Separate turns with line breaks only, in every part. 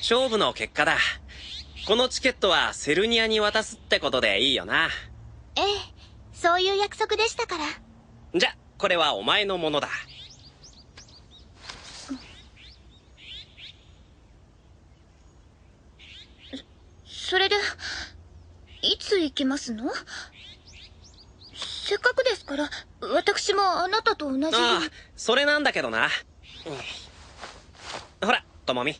勝負の結果だ。このチケットはセルニアに渡すってことでいいよな。
ええ、そういう約束でしたから。
じゃ、これはお前のものだ。
それで、いつ行きますの？せっかくですから、私もあなたと同じ。
ああ、それなんだけどな。ほら、ともみ。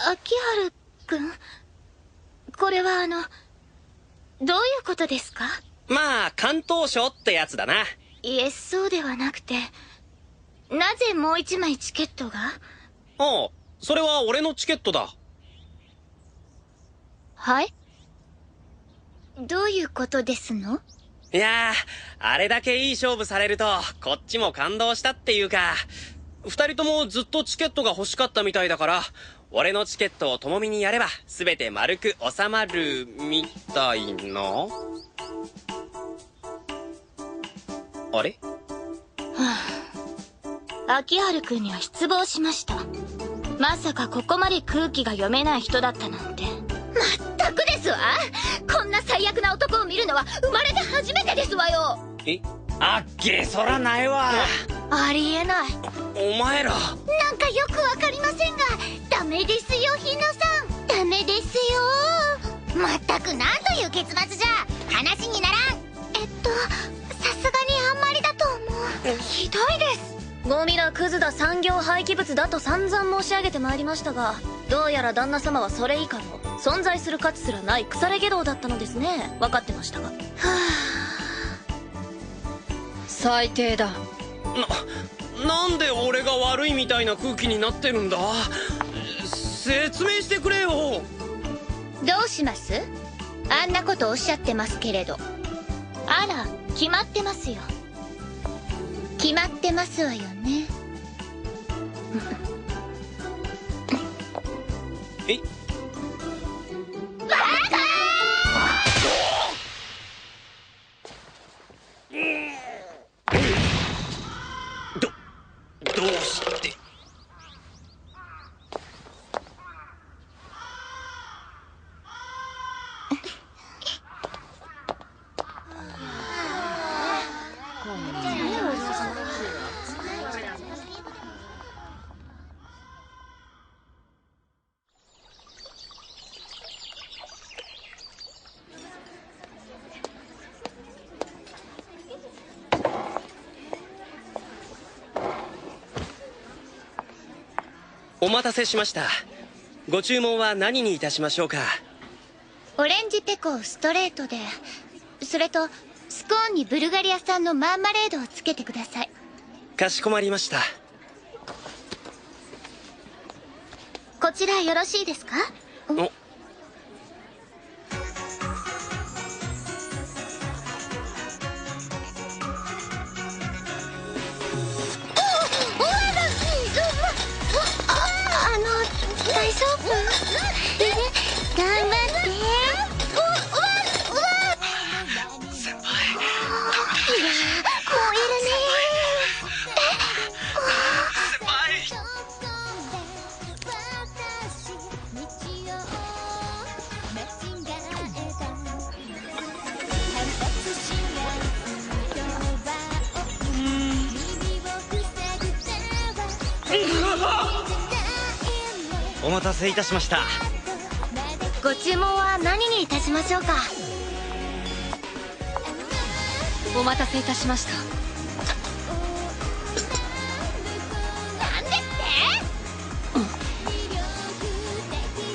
秋春くん、これはどういうことですか？
まあ、関東賞ってやつだな。
いえ、そうではなくて、なぜもう一枚チケットが？
ああ、それは俺のチケットだ。
はい？どういうことですの？
いやー、あれだけいい勝負されると、こっちも感動したっていうか、二人ともずっとチケットが欲しかったみたいだから、俺のチケットをともみにやれば、すべて丸く収まる、みたいな。あれ？
秋春くんには失望しました。まさかここまで空気が読めない人だったなんて。まったくですわ。こんな最悪な男を見るのは生まれて初めてですわよ。
え？あっけ、そらないわ。
ありえない。
お前ら。
なんかよくわかりませんが、ダメですよ、ひなさん。ダメですよ。まったくなんという結末じゃ。話にならん。さすがにあんまりだと思う。ひどいです。ゴミらクズだ産業廃棄物だと散々申し上げてまいりましたが、どうやら旦那様はそれ以下の存在する価値すらない腐れ下道だったのですね。分かってましたが。はあ、
最低だ。
なんで俺が悪いみたいな空気になってるんだ？説明してくれよ。
どうします？あんなことおっしゃってますけれど。あら、決まってますよ。決まってますわよね。
え？
バカ
どうして？お待たせしました。ご注文は何にいたしましょうか？
オレンジペコをストレートで、それとスコーンにブルガリア産のマーマレードをつけてください。
かしこまりました。
こちらよろしいですか？
お。
大丈夫？頑張って。
先輩。
いやー、燃えるね
先輩。
お待たせいたしました。
ご注文は何にいたしましょうか？
お待たせいたしました。
なんでっ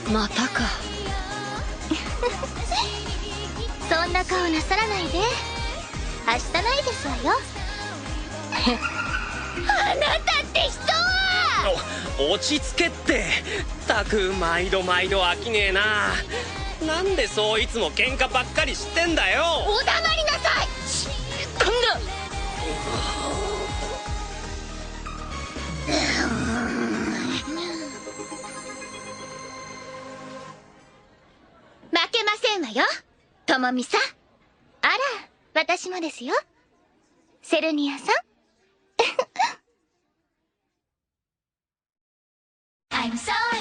て？
またか。
そんな顔なさらないで。明日ないですわよ。あなたって人は！
落ち着けって。たく毎度毎度飽きねえな。なんでそういつも喧嘩ばっかりしてんだよ。
お黙りなさい。
今度。
負けませんわよ、ともみさん。あら、私もですよ、セルニアさん。I'm sorry